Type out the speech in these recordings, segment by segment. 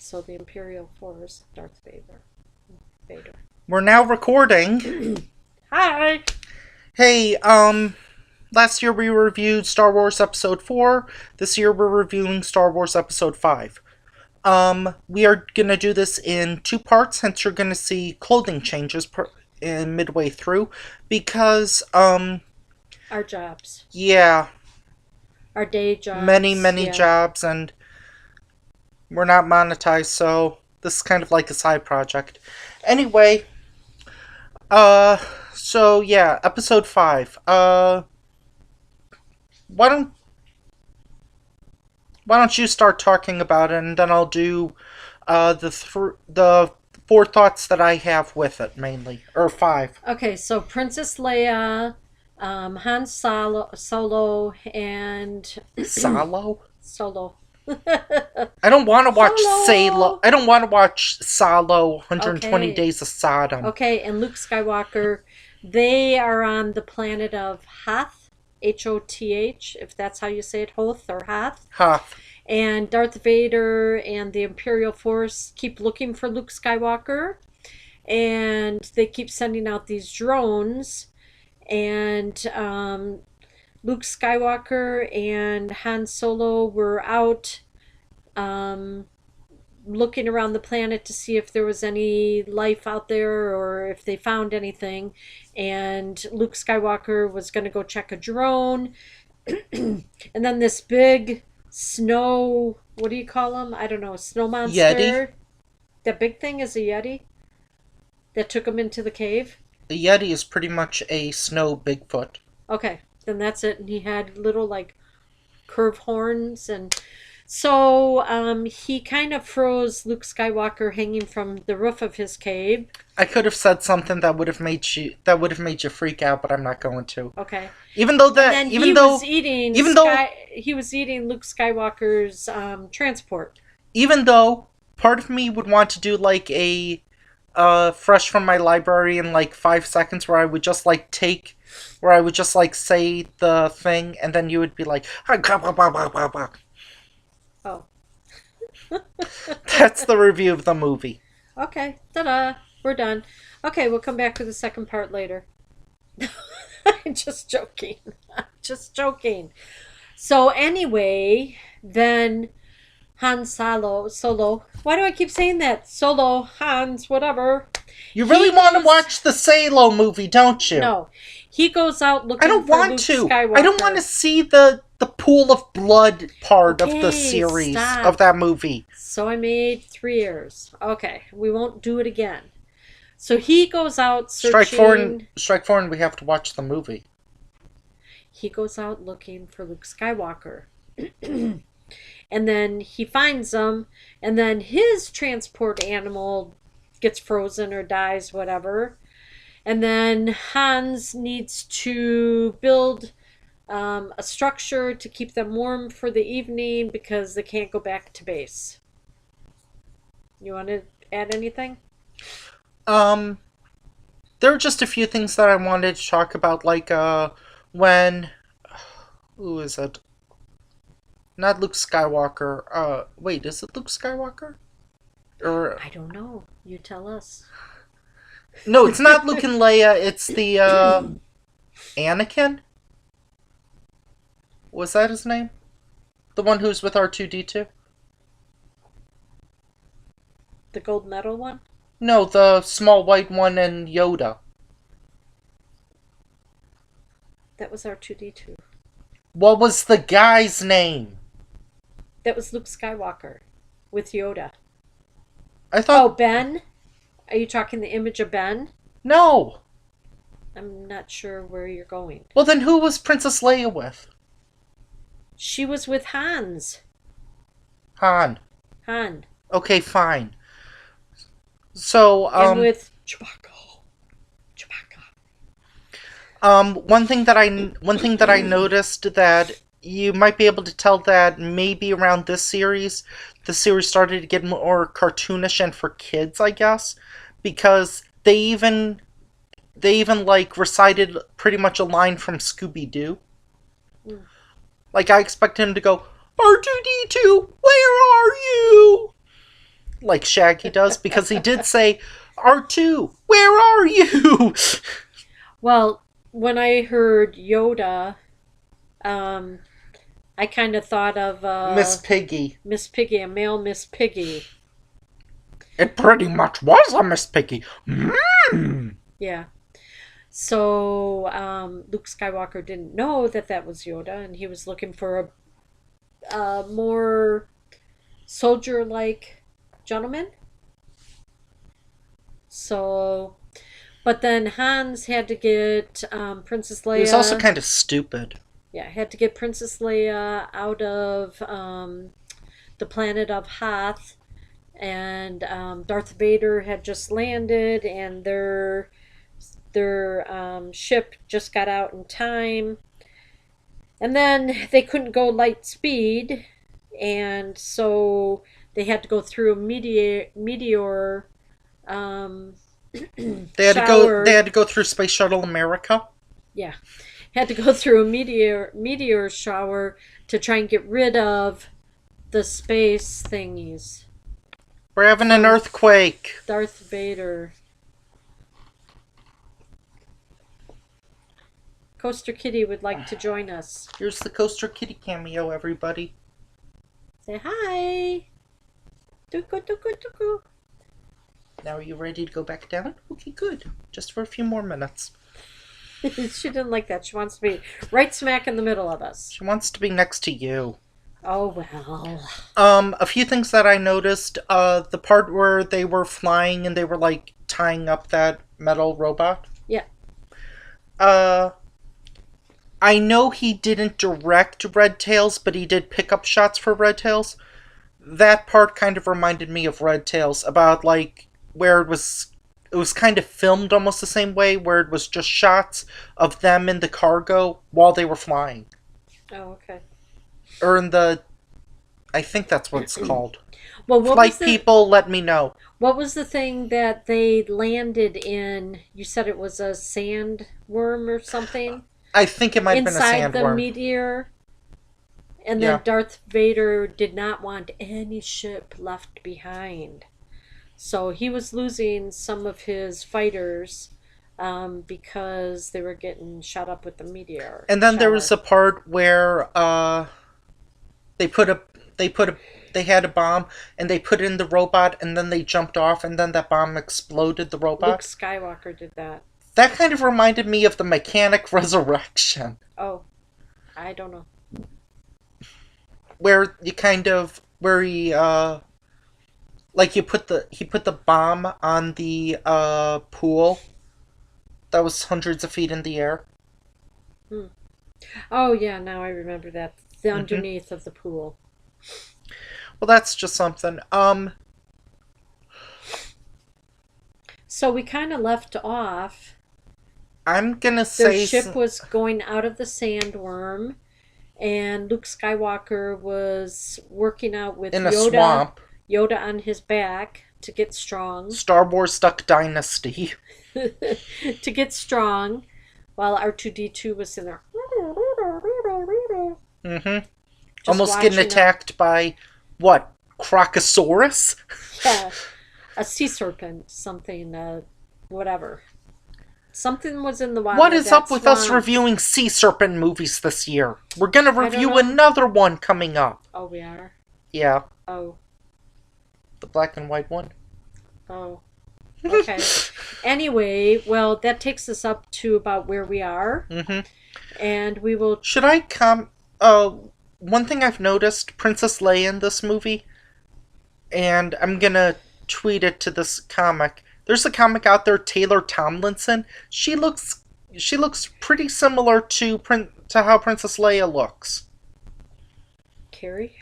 So the Imperial Force, Darth Vader. Vader. We're now recording. Hi! Hey, last year we reviewed Star Wars Episode 4. This year we're reviewing Star Wars Episode 5. We are gonna do this in two parts, hence you're gonna see clothing changes in midway through. Because, Our jobs. yeah, Our day jobs. many jobs, and we're not monetized, so this is kind of like a side project. Anyway, so yeah, Episode 5. Why don't why don't you start talking about it, and then I'll do the four thoughts that I have with it mainly, or five. Okay, so Princess Leia, Han Solo, and Solo. Solo. I don't want to watch Solo. I don't want to watch Solo. 120 Okay. Days of Sodom. Okay, and Luke Skywalker. They are on the planet of Hoth, Hoth, if that's how you say it, Hoth or Hoth. Hoth. And Darth Vader and the Imperial Force keep looking for Luke Skywalker. And they keep sending out these drones. And Luke Skywalker and Han Solo were out looking around the planet to see if there was any life out there or if they found anything. And Luke Skywalker was going to go check a drone. And then this big snow, what do you call them? I don't know, snow monster. Yeti. The big thing is a Yeti that took him into the cave. The Yeti is pretty much a snow Bigfoot. Okay, then that's it. And he had little like curved horns, and so he kind of froze Luke Skywalker hanging from the roof of his cave. I could have said something that would have made you freak out, but I'm not going to. Okay. Even though he was eating Luke Skywalker's transport. Even though part of me would want to do like a fresh from my library in like 5 seconds where I would just say the thing and then you would be like, oh. That's the review of the movie. Okay, ta-da, we're done. Okay, we'll come back to the second part later. I'm just joking. So anyway, then Han Solo. Why do I keep saying that? Solo, Hans, whatever. You really want to watch the Salo movie, don't you? No. He goes out looking for Luke Skywalker. I don't want to see the pool of blood part of the series of that movie. So I made 3 years. Okay, we won't do it again. So he goes out searching. Strike four, and we have to watch the movie. He goes out looking for Luke Skywalker. And then he finds them, and then his transport animal gets frozen or dies, whatever. And then Hans needs to build a structure to keep them warm for the evening because they can't go back to base. You want to add anything? There are just a few things that I wanted to talk about, like when who is it? Not Luke Skywalker. Wait, is it Luke Skywalker? Or I don't know. You tell us. No, it's not Luke and Leia. It's the Anakin. Was that his name? The one who's with R2-D2? The gold medal one? No, the small white one and Yoda. That was R2-D2. What was the guy's name? That was Luke Skywalker with Yoda. I thought... Oh, Ben? Are you talking the image of Ben? No. I'm not sure where you're going. Well, then who was Princess Leia with? She was with Hans. Han. Okay, fine. So, and with Chewbacca. One thing that I noticed that you might be able to tell that maybe around this series, the series started to get more cartoonish and for kids, I guess, because they even like recited pretty much a line from Scooby-Doo. Mm. Like I expect him to go, R2-D2, where are you? like Shaggy does, because he did say, R2, where are you? Well, when I heard Yoda, I kind of thought of Miss Piggy. Miss Piggy, a male Miss Piggy. It pretty much was a Miss Piggy. Mmm. Yeah. So Luke Skywalker didn't know that that was Yoda, and he was looking for a more soldier-like gentleman. So, but then Hans had to get Princess Leia. He was also kind of stupid. Yeah, had to get Princess Leia out of the planet of Hoth, and Darth Vader had just landed, and their ship just got out in time, and then they couldn't go light speed, and so they had to go through a meteor They had shower. They had to go through Space Shuttle America. Yeah, had to go through a meteor shower to try and get rid of the space thingies. We're having an earthquake. Darth Vader. Coaster Kitty would like to join us. Here's the Coaster Kitty cameo, everybody. Say hi. Duku duku duku. Now are you ready to go back down? Okay, good. Just for a few more minutes. She didn't like that. She wants to be right smack in the middle of us. She wants to be next to you. Oh well. A few things that I noticed. The part where they were flying and they were like tying up that metal robot. Yeah. I know he didn't direct Red Tails, but he did pick up shots for Red Tails. That part kind of reminded me of Red Tails, about like where it was kind of filmed almost the same way, where it was just shots of them in the cargo while they were flying. Oh, okay. Or in the, I think that's what it's called. Well, what Flight was the, people, let me know. What was the thing that they landed in? You said it was a sandworm or something? I think it might have been a Inside the sandworm. meteor. And then Yeah. Darth Vader did not want any ship left behind. So he was losing some of his fighters because they were getting shot up with the meteor. And then there was shower. a part where they had a bomb and they put it in the robot and then they jumped off and then that bomb exploded the robot. Luke Skywalker did that. That kind of reminded me of the Mechanic Resurrection, Oh, I don't know. where he like he put the bomb on the pool that was hundreds of feet in the air. Oh yeah, now I remember that. The underneath of the pool. Well, that's just something. So we kind of left off. I'm gonna Their say ship was going out of the sandworm, and Luke Skywalker was working out with in a Yoda. swamp. Yoda on his back to get strong. Star Wars Duck Dynasty. To get strong, while R2D2 was in there. Mm-hmm. Just Almost getting watching attacked by what? Crocosaurus? Yeah, a sea serpent, something, whatever. Something was in the water. What is up that with us swamp. reviewing sea serpent movies this year? We're gonna don't review know. another one coming up. Oh, we are? Yeah, Oh, the black and white one. oh. Okay. Anyway, well, that takes us up to about where we are. Mm-hmm. And we will... Should I one thing I've noticed, Princess Leia in this movie, and I'm gonna tweet it to this comic. There's a comic out there, Taylor Tomlinson. She looks pretty similar to how Princess Leia looks. Carrie?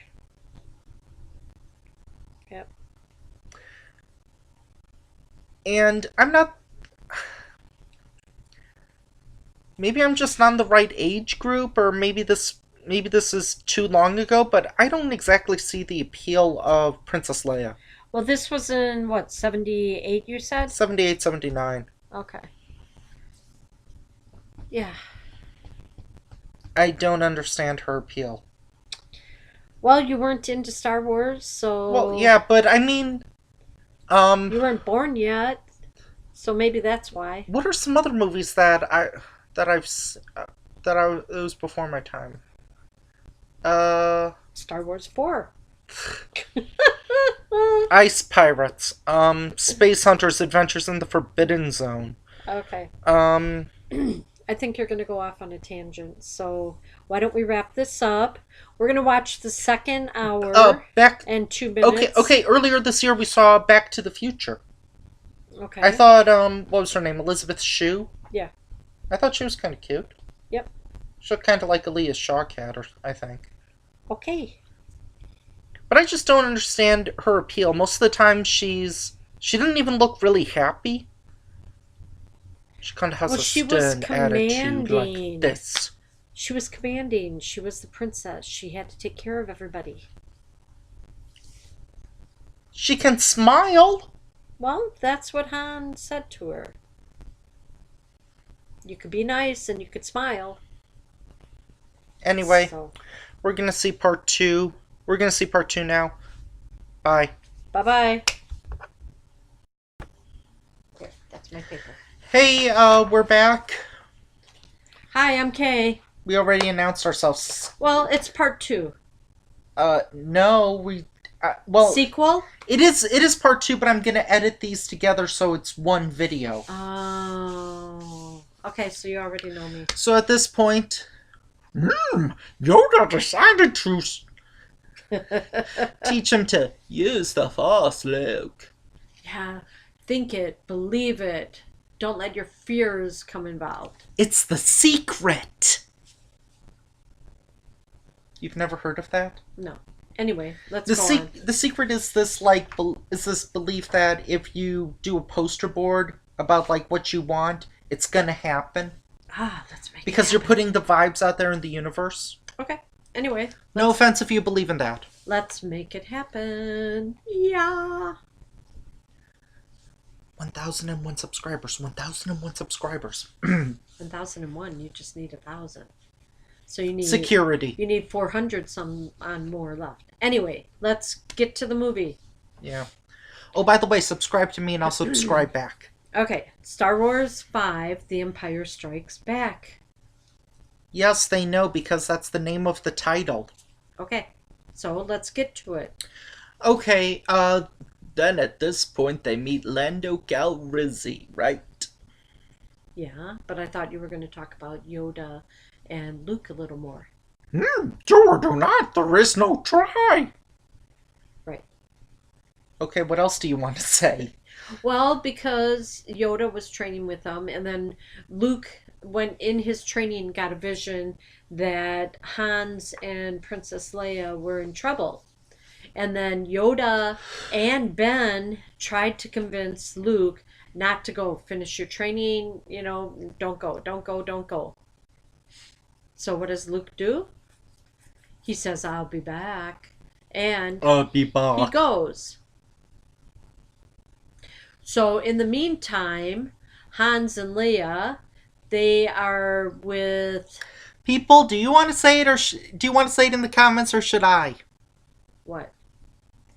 Yep. And I'm not... Maybe I'm just not in the right age group, or maybe this is too long ago, but I don't exactly see the appeal of Princess Leia. Well, this was in, what, 78, you said? 78, 79. Okay. Yeah. I don't understand her appeal. Well, you weren't into Star Wars, so... Well, yeah, but I mean, You weren't born yet, so maybe that's why. What are some other movies that I've that it was before my time? Star Wars 4. Ice Pirates. Space Hunters: Adventures in the Forbidden Zone. Okay. Um, I think you're going to go off on a tangent. So why don't we wrap this up? We're going to watch the second hour back. and 2 minutes. Okay. Earlier this year we saw Back to the Future. Okay. I thought, what was her name? Elizabeth Shue? Yeah. I thought she was kind of cute. Yep. She looked kind of like Aaliyah Shawkat, I think. Okay. But I just don't understand her appeal. Most of the time she didn't even look really happy. She kind of has a stern attitude like this. She was commanding. She was the princess. She had to take care of everybody. She can smile. Well, that's what Han said to her. You could be nice and you could smile. Anyway, So, we're going to see part 2. We're going to see part 2 now. Bye. bye-bye. There, that's my paper. Hey, we're back. Hi, I'm Kay. We already announced ourselves. Well, it's part 2. No, we... well, Sequel? it is part 2, but I'm going to edit these together so it's one video. Oh. Okay, so you already know me. So at this point... Yoda decided to teach him to use the Force, Luke. Yeah, think it, believe it. Don't let your fears come involved. It's the secret. You've never heard of that? No. Anyway, let's The go on. the secret is this this belief that if you do a poster board about like what you want, it's gonna happen Ah, let's make because it you're happen. putting the vibes out there in the universe. Okay. Anyway, No offense if you believe in that. let's make it happen. Yeah. 1,001 subscribers. 1,001 subscribers. 1001, you just need 1,000. So you need Security. You need 400 some on more left. Anyway, let's get to the movie. Yeah. Oh, by the way, subscribe to me and I'll subscribe back. Okay, Star Wars 5: The Empire Strikes Back. Yes, they know because that's the name of the title. Okay. So, let's get to it. Okay, then at this point they meet Lando Calrissian, right? Yeah, but I thought you were going to talk about Yoda and Luke a little more. Sure, do not. There is no try. Right. Okay, what else do you want to say? Well, because Yoda was training with them, and then Luke, when in his training, got a vision that Hans and Princess Leia were in trouble. And then Yoda and Ben tried to convince Luke not to go. Finish your training, don't go, don't go, don't go. So what does Luke do? He says, I'll be back. And I'll be he back. goes. So in the meantime, Hans and Leia, they are with People, do you want to say it or do you want to say it in the comments or should I? what?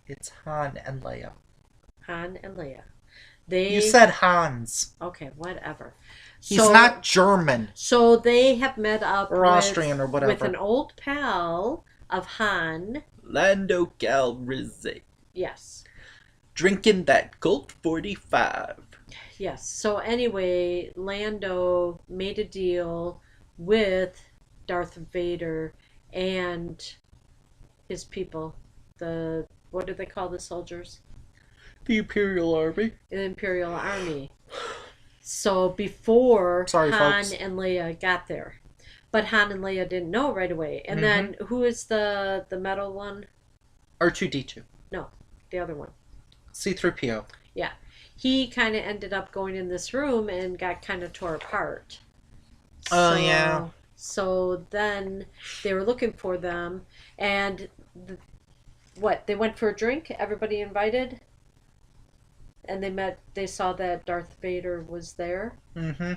It's Han and Leia. Han and Leia. They You said Hans. okay, whatever. He's not German. So they have met up Or Austrian or whatever. with an old pal of Han. Lando Calrissian. Yes. Drinking that Colt 45. Yes. So anyway, Lando made a deal with Darth Vader and his people. What do they call the soldiers? The Imperial Army. The Imperial Army. So before Sorry, Han folks. and Leia got there. But Han and Leia didn't know right away. And then who is the metal one? R2-D2. No, the other one. C-3PO. Yeah. He kind of ended up going in this room and got kind of tore apart. Oh, yeah. So then they were looking for them. And they went for a drink? Everybody invited? And they saw that Darth Vader was there. Mm-hmm.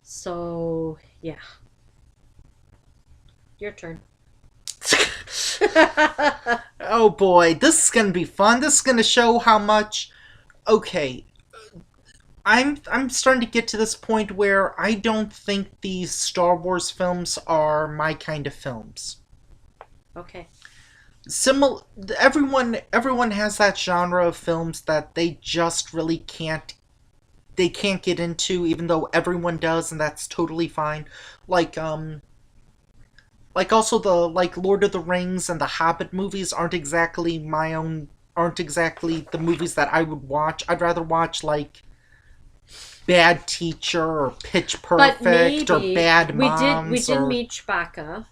So, yeah. Your turn. Oh boy, this is gonna be fun. This is gonna show how much okay, I'm starting to get to this point where I don't think these Star Wars films are my kind of films. Okay. Similar, everyone has that genre of films that they just really can't get into, even though everyone does, and that's totally fine. Like also the Lord of the Rings and the Hobbit movies aren't exactly the movies that I would watch. I'd rather watch like Bad Teacher or Pitch But Perfect or maybe Bad we Moms did or meet Chewbacca.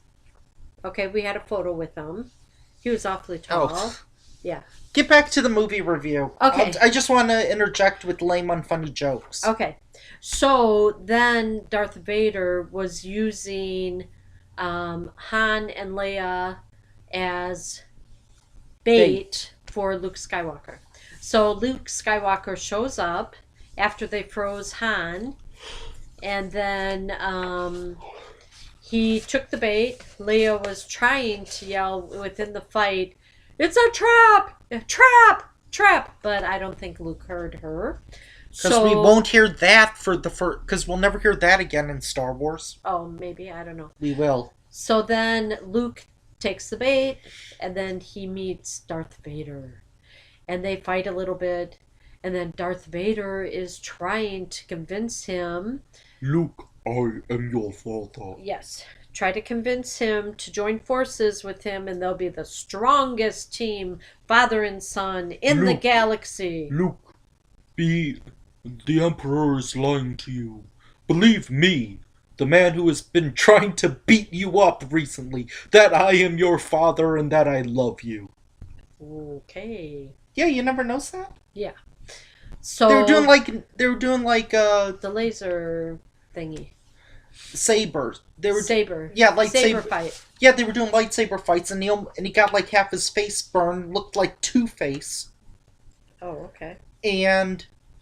Okay, we had a photo with him. He was awfully tall. oh. Yeah. Get back to the movie review. Okay. I just want to interject with lame, unfunny jokes. Okay. So then Darth Vader was using Han and Leia as bait for Luke Skywalker. So Luke Skywalker shows up after they froze Han, and then he took the bait. Leia was trying to yell within the fight, "It's a trap! A trap! Trap!" But I don't think Luke heard her. Because we won't hear that for the first. Because we'll never hear that again in Star Wars. Oh, maybe. I don't know. We will. So then Luke takes the bait, and then he meets Darth Vader. And they fight a little bit, and then Darth Vader is trying to convince him. Luke, I am your father. Yes. Try to convince him to join forces with him, and they'll be the strongest team, father and son, in the Luke. galaxy. Luke, the Emperor is lying to you. Believe me, the man who has been trying to beat you up recently, that I am your father and that I love you. Okay. Yeah, you never noticed that? Yeah. So They were doing like the laser thingy. sabers. They were Saber. yeah, lightsaber Saber fight. Yeah, they were doing lightsaber fights, and he got like half his face burned, looked like Two-Face, Oh, okay.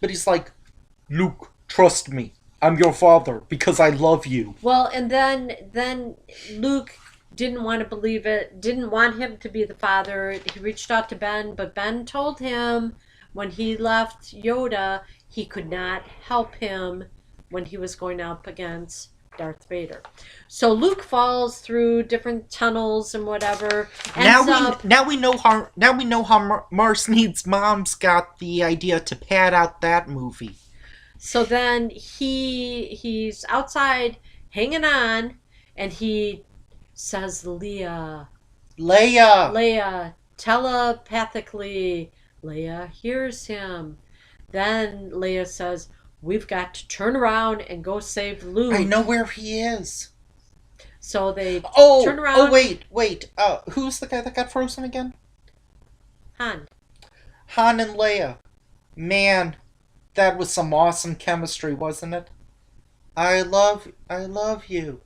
but he's like, Luke, trust me, I'm your father because I love you. Well, and then Luke didn't want to believe it, didn't want him to be the father. He reached out to Ben, but Ben told him when he left Yoda, he could not help him when he was going up against Darth Vader. So Luke falls through different tunnels and whatever. Now we know how Mars Needs Moms got the idea to pad out that movie. So then he's outside hanging on, and he says, Leia, telepathically. Leia hears him. Then Leia says, we've got to turn around and go save Luke. I know where he is. So they turn around. Oh, wait. Who's the guy that got frozen again? Han. Han and Leia. Man, that was some awesome chemistry, wasn't it? I love you.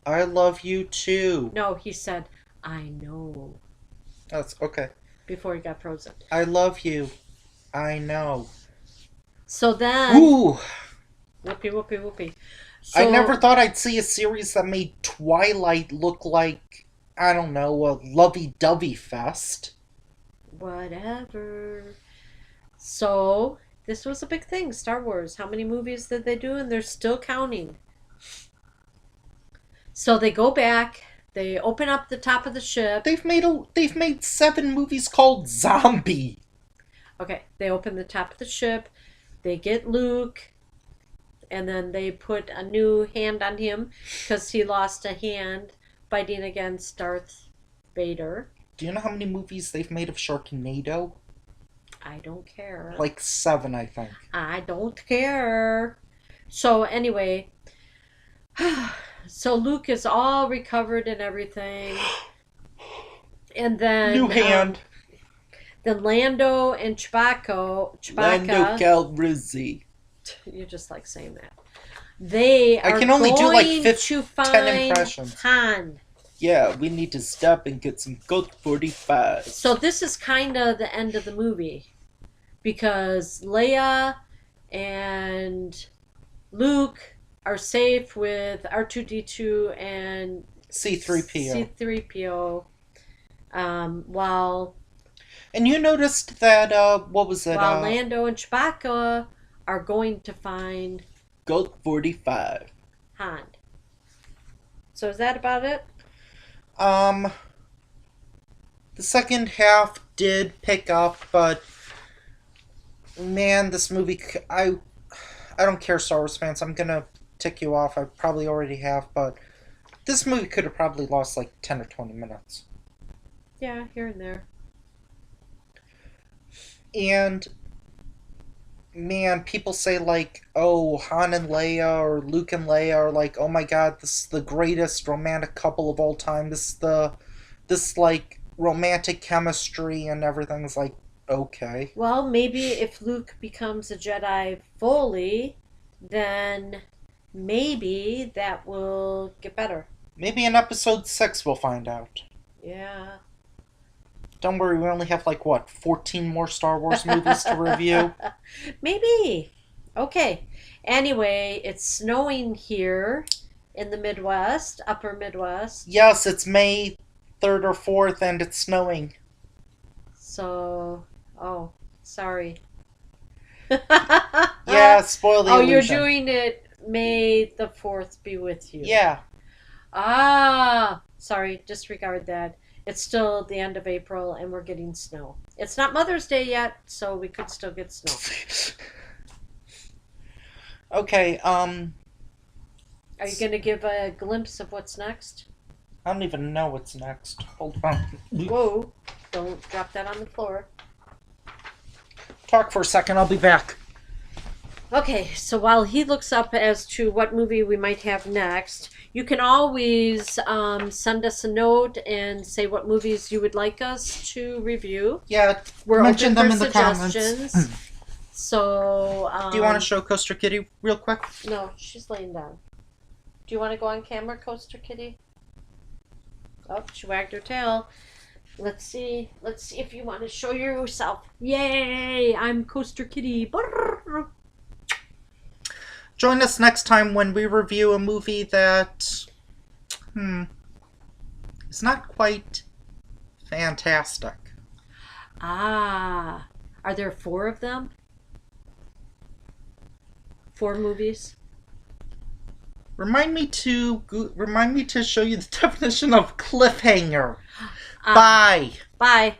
I love you too. No, he said, I know, That's okay. before he got frozen. I love you. I know. So then, Ooh, whoopee. I So, never thought I'd see a series that made Twilight look like, I don't know, a lovey-dovey fest. whatever. So, this was a big thing, Star Wars. How many movies did they do? And they're still counting. So they go back, they open up the top of the ship. They've made 7 movies called Zombie. Okay, they open the top of the ship, they get Luke, and then they put a new hand on him because he lost a hand fighting against Darth Vader. Do you know how many movies they've made of Sharknado? I don't care. Like 7, I think. I don't care. So anyway, so Luke is all recovered and everything. And then New hand. then Lando and Chewbacca. Lando Calrissian. You just like saying that. They I are can only do like going 10 to find impressions. Han. Yeah, we need to stop and get some Colt 45. So this is kind of the end of the movie. Because Leia and Luke are safe with R2-D2 and C3PO. while And you noticed that, what was it? While Lando and Chewbacca are going to find Goat 45. Han. So is that about it? The second half did pick up, but man, this movie, I don't care, Star Wars fans. I'm gonna tick you off. I probably already have, but this movie could have probably lost like 10 or 20 minutes. Yeah, here and there. And man, people say like, oh, Han and Leia or Luke and Leia are like, oh my god, this is the greatest romantic couple of all time. This like romantic chemistry and everything's like, okay. Well, maybe if Luke becomes a Jedi fully, then maybe that will get better. Maybe in episode 6 we'll find out. Yeah. Don't worry, we only have like, what, 14 more Star Wars movies to review? Maybe. Okay. Anyway, it's snowing here in the Midwest, upper Midwest. Yes, it's May 3rd or 4th and it's snowing. So, oh, sorry. Yeah, spoil the Oh, illusion. you're doing it May the 4th be with you. Yeah. Ah, sorry, disregard that. It's still the end of April and we're getting snow. It's not Mother's Day yet, so we could still get snow. Okay, Are you going to give a glimpse of what's next? I don't even know what's next. Hold on. Whoa, don't drop that on the floor. Talk for a second, I'll be back. Okay, so while he looks up as to what movie we might have next, you can always send us a note and say what movies you would like us to review. Yeah, We're mention open them for in the suggestions. comments. So, Do you want to show Coaster Kitty real quick? No, she's laying down. Do you want to go on camera, Coaster Kitty? Oh, she wagged her tail. Let's see if you want to show yourself. Yay! I'm Coaster Kitty. Brrr. Join us next time when we review a movie that, is not quite fantastic. Ah, are there 4 of them? 4 movies? Remind me to show you the definition of cliffhanger. Um, Bye. Bye.